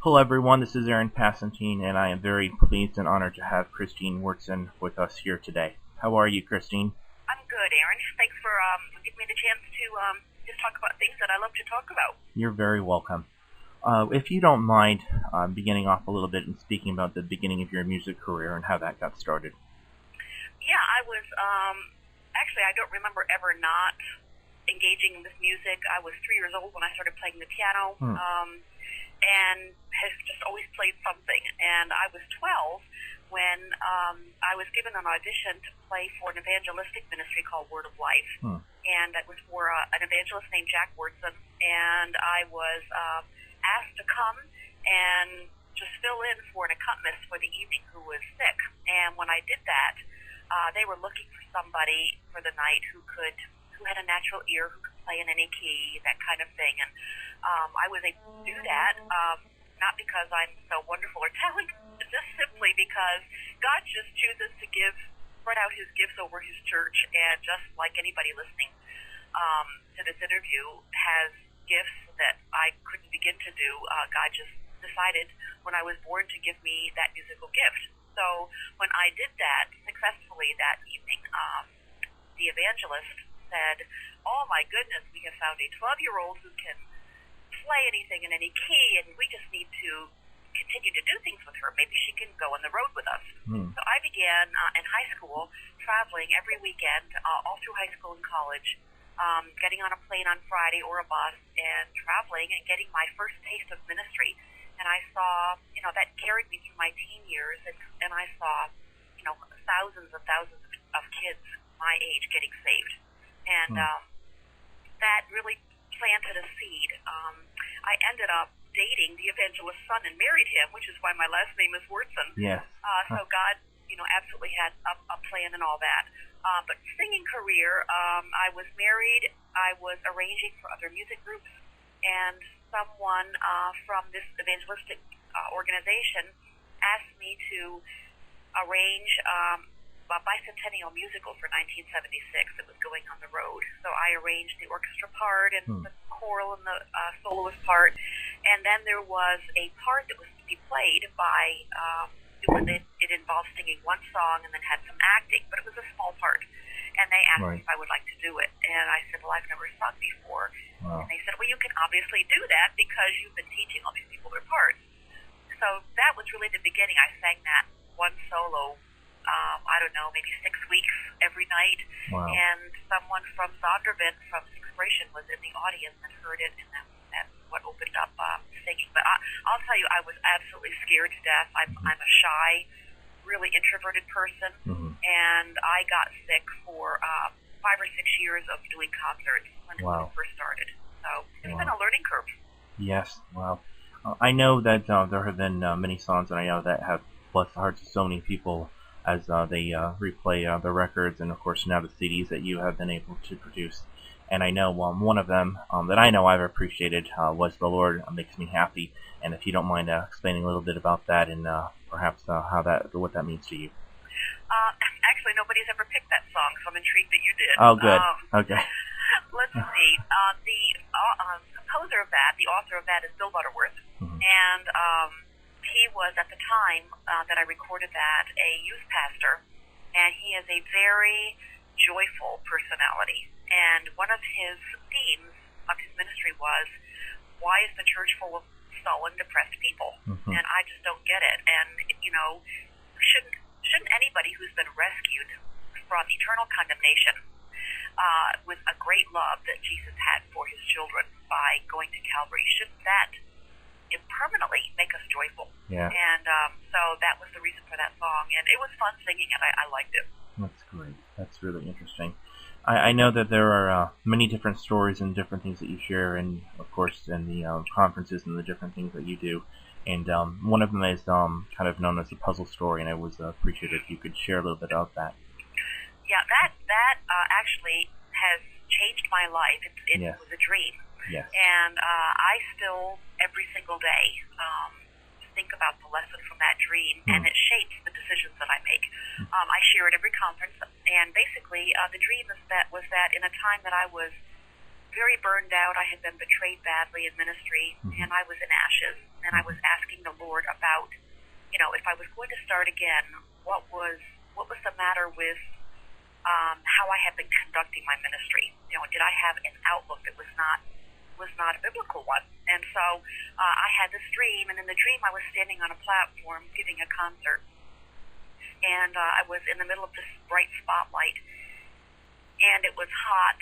Hello everyone, this is Aaron Pacentine, and I am very pleased and honored to have Christine Wyrtzen with us here today. How are you, Christine? I'm good, Aaron. Thanks for giving me the chance to just talk about things that I love to talk about. You're very welcome. If you don't mind beginning off a little bit and speaking about the beginning of your music career and how that got started. Yeah, I was, actually I don't remember ever not engaging with music. I was 3 years old when I started playing the piano. And has just always played something. And I was 12 when I was given an audition to play for an evangelistic ministry called Word of Life. And that was for an evangelist named Jack Wyrtzen. And I was asked to come and just fill in for an accompanist for the evening who was sick. And when I did that, they were looking for somebody for the night who had a natural ear, who could play in any key, that kind of thing. And I was able to do that, not because I'm so wonderful or talented, just simply because God just chooses to spread out His gifts over His church, and just like anybody listening to this interview has gifts that I couldn't begin to do, God just decided when I was born to give me that musical gift. So when I did that successfully that evening, the evangelist said, "Oh my goodness, we have found a 12-year-old who can play anything in any key, and we just need to continue to do things with her. Maybe she can go on the road with us." So I began in high school traveling every weekend, all through high school and college, getting on a plane on Friday or a bus and traveling and getting my first taste of ministry. And I saw, that carried me through my teen years, and I saw, thousands and thousands of kids my age getting saved. And that really planted a seed. I ended up dating the evangelist's son and married him, which is why my last name is Wyrtzen. Yes. So God, absolutely had a plan and all that. But singing career, I was married. I was arranging for other music groups, and someone from this evangelistic organization asked me to arrange a bicentennial musical for 1976 that was going on the road. So I arranged the orchestra part and the choral and the soloist part. And then there was a part that was to be played by, it involved singing one song and then had some acting, but it was a small part. And they asked me if I would like to do it. And I said, well, I've never sung before. And they said, well, you can obviously do that because you've been teaching all these people their parts. So that was really the beginning. I sang that one solo, I don't know, maybe 6 weeks every night. And someone from Zondervan from Inspiration was in the audience and heard it, and that's what opened up singing. But I'll tell you, I was absolutely scared to death. I'm a shy, really introverted person, and I got sick for 5 or 6 years of doing concerts when it first started. So it's been a learning curve. Yes, wow. I know that there have been many songs, and I know that have blessed the hearts of so many people as they replay the records, and of course now the CDs that you have been able to produce. And I know one of them that I know I've appreciated was "The Lord Makes Me Happy." And if you don't mind explaining a little bit about that and perhaps what that means to you. Actually, nobody's ever picked that song, so I'm intrigued that you did. Oh, good. Okay. Let's see. The composer of that, the author of that, is Bill Butterworth, and he was, at the time that I recorded that, a youth pastor, and he is a very joyful personality. And one of his themes of his ministry was, why is the church full of sullen, depressed people? And I just don't get it. And, shouldn't anybody who's been rescued from eternal condemnation with a great love that Jesus had for his children by going to Calvary, shouldn't that permanently make us joyful? Yeah. And so that was the reason for that song, and it was fun singing it. I liked it. That's great. That's really interesting. I know that there are many different stories and different things that you share, and of course in the conferences and the different things that you do. And one of them is kind of known as a puzzle story, and I was appreciative if you could share a little bit about that. Yeah, that actually has changed my life. It was a dream. Yes. And I still, every single day, think about the lesson from that dream, and it shapes the decisions that I make. I share at every conference, and basically the dream was that in a time that I was very burned out. I had been betrayed badly in ministry, and I was in ashes. And I was asking the Lord about, if I was going to start again, what was the matter with how I had been conducting my ministry? Did I have an outlook that was not a biblical one? And so I had this dream, and in the dream I was standing on a platform giving a concert, and I was in the middle of this bright spotlight, and it was hot,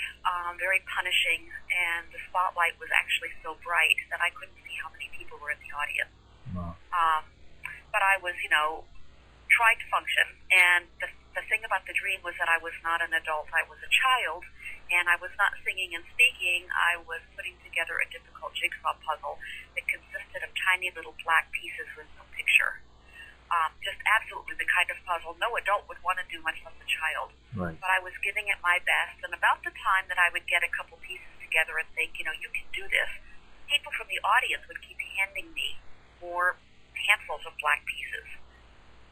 very punishing, and the spotlight was actually so bright that I couldn't see how many people were in the audience. Wow. But I was, trying to function, and the thing about the dream was that I was not an adult, I was a child, and I was not singing and speaking. I was putting together a difficult jigsaw puzzle that consisted of tiny little black pieces with no picture. Just absolutely the kind of puzzle no adult would want to do, much less a child. Right. But I was giving it my best, and about the time that I would get a couple pieces together and think, you can do this, people from the audience would keep handing me more handfuls of black pieces.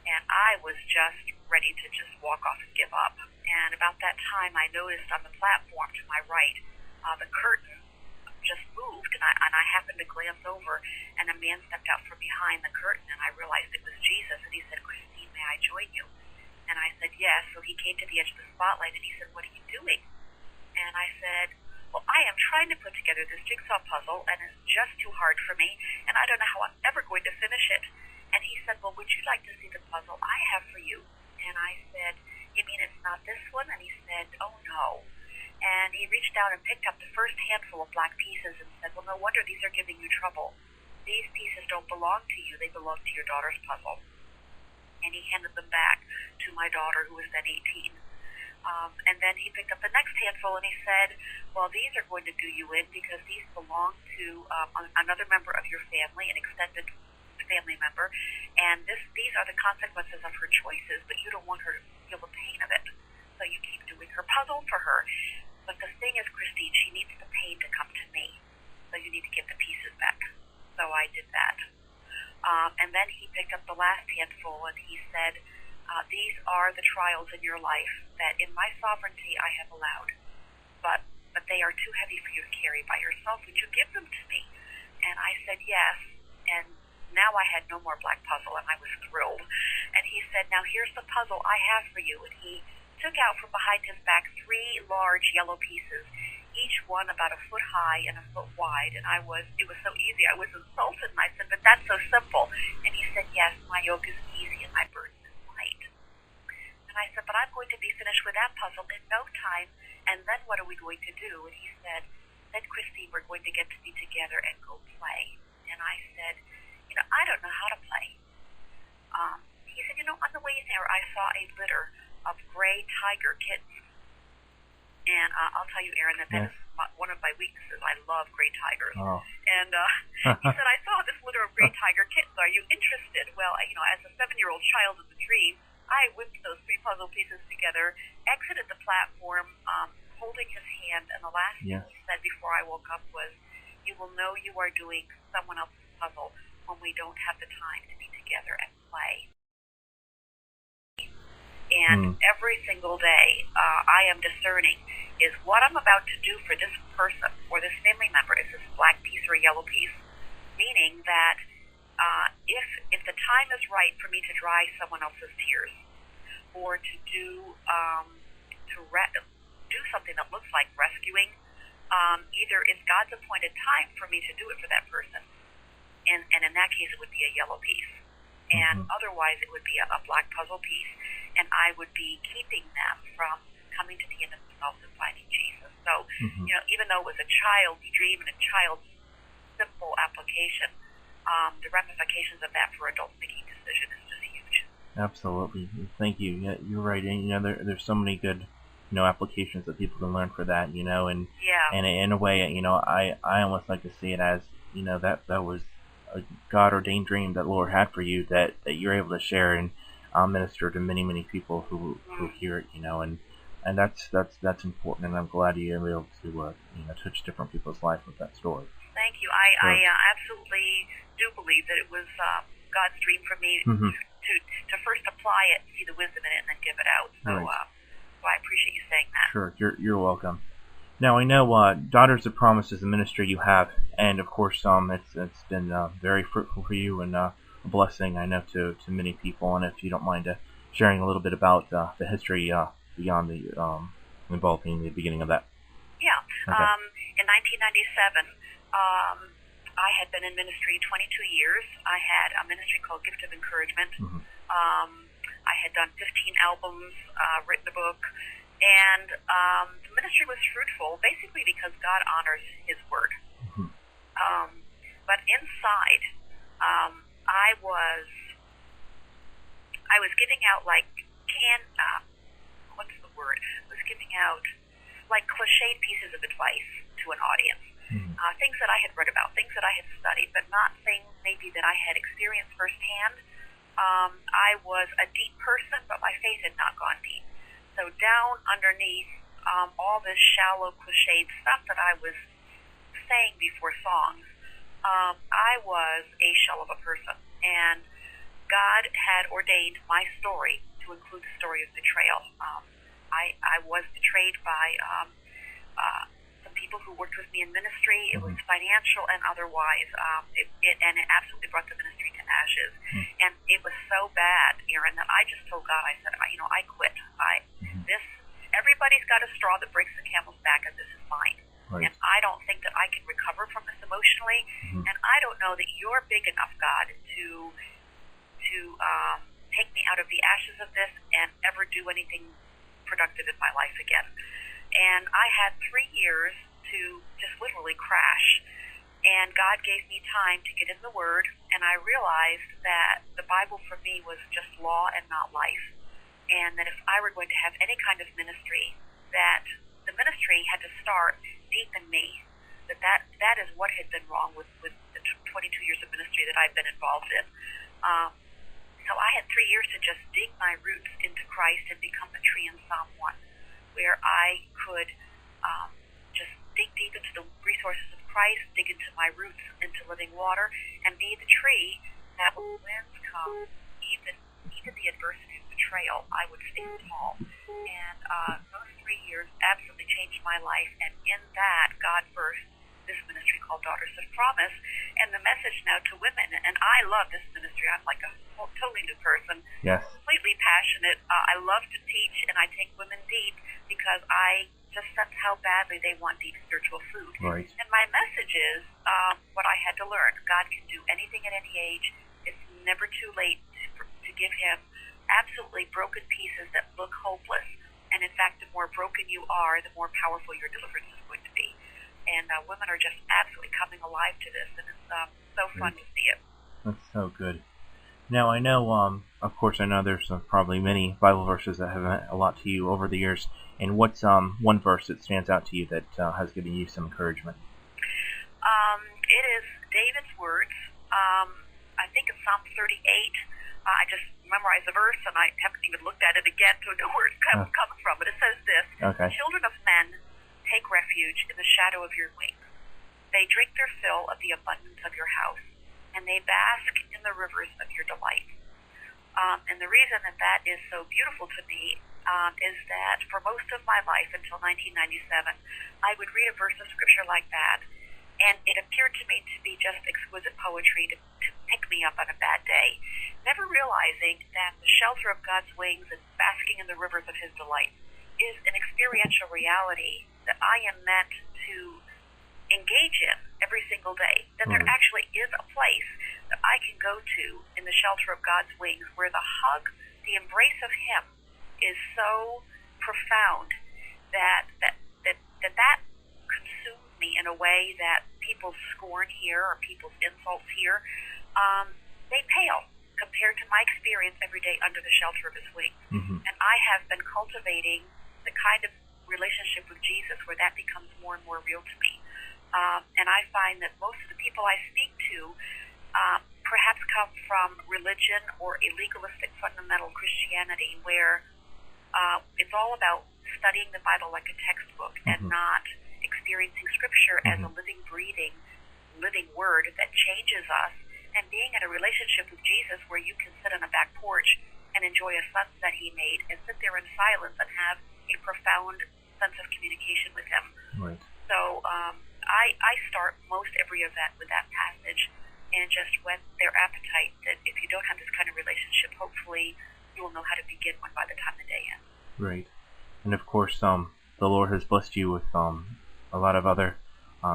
And I was just ready to just walk off and give up. And about that time, I noticed on the platform to my right, the curtain just moved, and I happened to glance over, and a man stepped out from behind the curtain, and I realized it was Jesus, and he said, "Christine, may I join you?" And I said, "Yes." So he came to the edge of the spotlight, and he said, "What are you doing?" And I said, "Well, I am trying to put together this jigsaw puzzle, and it's just too hard for me, and I don't know how I'm ever going to finish it." And he said, "Well, would you like to see the puzzle I have for you?" And I said, "You mean it's not this one?" And he said, "Oh, no." And he reached down and picked up the first handful of black pieces and said, "Well, no wonder these are giving you trouble. These pieces don't belong to you. They belong to your daughter's puzzle." And he handed them back to my daughter, who was then 18. And then he picked up the next handful and he said, "Well, these are going to do you in because these belong to another member of your family, an extended family member, and these are the consequences of her choices, but you don't want her to feel the pain of it. So you keep doing her puzzle for her. But the thing is, Christine, she needs the pain to come to me. So you need to give the pieces back." So I did that. And then he picked up the last handful and he said, "These are the trials in your life that in my sovereignty I have allowed. But they are too heavy for you to carry by yourself. Would you give them to me?" And I said yes. And now I had no more black puzzle, and I was thrilled. And he said, "Now here's the puzzle I have for you." And he took out from behind his back 3 large yellow pieces, each one about a foot high and a foot wide. And it was so easy. I was insulted, and I said, "But that's so simple." And he said, "Yes, my yoke is easy and my burden is light." And I said, "But I'm going to be finished with that puzzle in no time, and then what are we going to do?" And he said, "Then, Christine, we're going to get to be together and go play." And I said, "I don't know how to play." He said, "On the way there, I saw a litter of gray tiger kittens." And I'll tell you, Aaron, that is one of my weaknesses. I love gray tigers. Oh. And he said, "I saw this litter of gray tiger kittens. Are you interested?" Well, as a 7-year-old child in the dream, I whipped those 3 puzzle pieces together, exited the platform, holding his hand, and the last thing he said before I woke up was, "You will know you are doing someone else's puzzle when we don't have the time to be together and play." And every single day, I am discerning, is what I'm about to do for this person or this family member, is this black piece or a yellow piece? Meaning that if the time is right for me to dry someone else's tears, or to do something that looks like rescuing, either it's God's appointed time for me to do it for that person, and in that case it would be a yellow piece, and otherwise it would be a black puzzle piece, and I would be keeping them from coming to the end of themselves and finding Jesus. So, even though it was a child's dream and a child's simple application, the ramifications of that for adults making decision is just huge. Absolutely. Thank you. Yeah, you're right. And there's so many good applications that people can learn for that. And in a way, I almost like to see it as that was a God ordained dream that Lord had for you that you're able to share and minister to many people who hear it. And that's important. And I'm glad you're able to touch different people's lives with that story. Thank you. I absolutely do believe that it was God's dream for me to first apply it, see the wisdom in it, and then give it out. So, Right. I appreciate you saying that. Sure, you're welcome. Now I know Daughters of Promise is the ministry you have, and of course, it's been very fruitful for you and a blessing, I know, to many people. And if you don't mind sharing a little bit about the history beyond the involving the beginning of that. Yeah. Okay. In 1997, I had been in ministry 22 years. I had a ministry called Gift of Encouragement. Mm-hmm. I had done 15 albums, written a book, and the ministry was fruitful basically because God honors His word. Mm-hmm. But inside, I was giving out like what's the word? I was giving out like cliched pieces of advice to an audience. Mm-hmm. Things that I had read about, things that I had studied, but not things maybe that I had experienced firsthand. I was a deep person, but my faith had not gone deep. So down underneath all this shallow, cliched stuff that I was saying before songs, I was a shell of a person. And God had ordained my story to include the story of betrayal. I was betrayed by some people who worked with me in ministry. It was financial and otherwise. It absolutely brought the ministry to ashes. And it was so bad, Aaron, that I just told God, I said, I quit. Everybody's got a straw that breaks the camel's back, and this is mine. Right. And I don't think that I can recover from this emotionally. And I don't know that you're big enough, God, to take me out of the ashes of this and ever do anything productive in my life again. And I had 3 years to just literally crash. And God gave me time to get in the Word, and I realized that the Bible for me was just law and not life. And that if I were going to have any kind of ministry, that the ministry had to start deep in me. That is what had been wrong with the 22 years of ministry that I've been involved in. So I had 3 years to just dig my roots into Christ and become the tree in Psalm 1, where I could just dig deep into the resources of Christ, dig into my roots, into living water, and be the tree that when winds come, even the adversity of betrayal, I would stand tall. And those 3 years absolutely changed my life, and in that, God birthed this ministry called Daughters of Promise, and the message now to women. And I love this ministry. I'm like a totally new person. Yes. Completely passionate. I love to teach, and I take women deep because I just sense how badly they want deep spiritual food. Right. And my message is what I had to learn. God can do anything at any age. It's never too late to give Him absolutely broken pieces that look hopeless. And in fact, the more broken you are, the more powerful your deliverance is going to be. And women are just absolutely coming alive to this, and it's so fun to see it. That's so good. Now, I know, of course, I know there's probably many Bible verses that have meant a lot to you over the years. And what's one verse that stands out to you that has given you some encouragement? It is David's words. I think it's Psalm 38. I just memorized the verse, and I haven't even looked at it again to know where it's coming from. But it says this: Okay. Children of men take refuge in the shadow of your wings. They drink their fill of the abundance of your house, and they bask in the rivers of your delight. And the reason that is so beautiful to me is that for most of my life until 1997, I would read a verse of scripture like that, and it appeared to me to be just exquisite poetry to pick me up on a bad day, never realizing that the shelter of God's wings and basking in the rivers of His delight is an experiential reality that I am meant to engage in every single day. That there actually is a place that I can go to in the shelter of God's wings where the hug, the embrace of Him is so profound that consumes me in a way that people's scorn here or people's insults here, they pale compared to my experience every day under the shelter of His wings. And I have been cultivating the kind of relationship with Jesus where that becomes more and more real to me. And I find that most of the people I speak to perhaps come from religion or a legalistic fundamental Christianity where it's all about studying the Bible like a textbook and not experiencing Scripture as a living, breathing, living Word that changes us, and being in a relationship with Jesus where you can sit on a back porch and enjoy a sunset He made and sit there in silence and have a profound sense of communication with Him. Right. So I start most every event with that passage, and just whet their appetite that if you don't have this kind of relationship, hopefully you will know how to begin one by the time the day ends. Right. And of course, the Lord has blessed you with a lot of other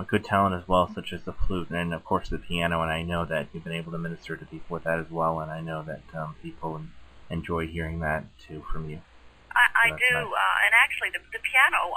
good talent as well, such as the flute and of course the piano. And I know that you've been able to minister to people with that as well. And I know that people enjoy hearing that too from you. I So do, nice. and actually the piano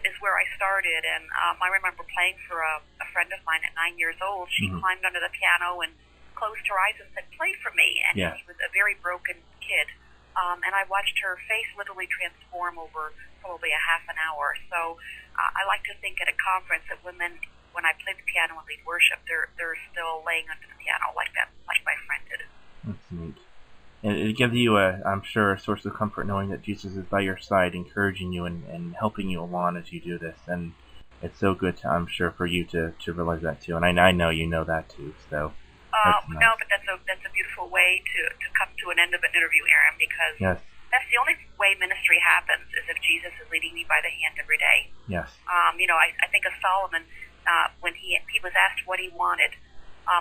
is where I started, and I remember playing for a friend of mine at 9 years old. She climbed under the piano and closed her eyes and said, "Play for me," and Yeah. she was a very broken kid, and I watched her face literally transform over probably a half an hour. So I like to think at a conference that women, when I play the piano and lead worship, they're still laying under the piano like that, like my friend did. That's neat. And it gives you, I'm sure, a source of comfort knowing that Jesus is by your side, encouraging you and helping you along as you do this. And it's so good, I'm sure, for you to realize that too. And I know you know that too. So that's nice. No, but that's a beautiful way to come to an end of an interview, Aaron, because Yes. that's the only way ministry happens is if Jesus is leading me by the hand every day. Yes. I think of Solomon when he was asked what he wanted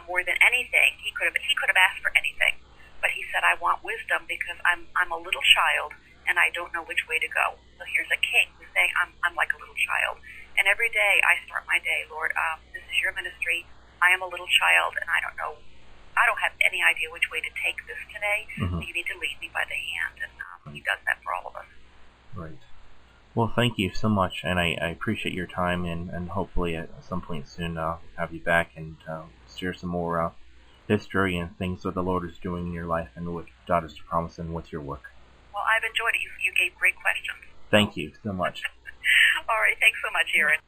more than anything. He could have asked for anything, but he said, "I want wisdom because I'm a little child and I don't know which way to go." So here's a king who's saying, "I'm like a little child," and every day I start my day, Lord, this is your ministry. I am a little child and I don't know. I don't have any idea which way to take this today. So you need to lead me by the hand, and He does that for all of us. Right. Well, thank you so much, and I appreciate your time, and hopefully at some point soon have you back and share some more history and things that the Lord is doing in your life and what God is promising with your work. Well, I've enjoyed it. You gave great questions. Thank you so much. All right. Thanks so much, Aaron.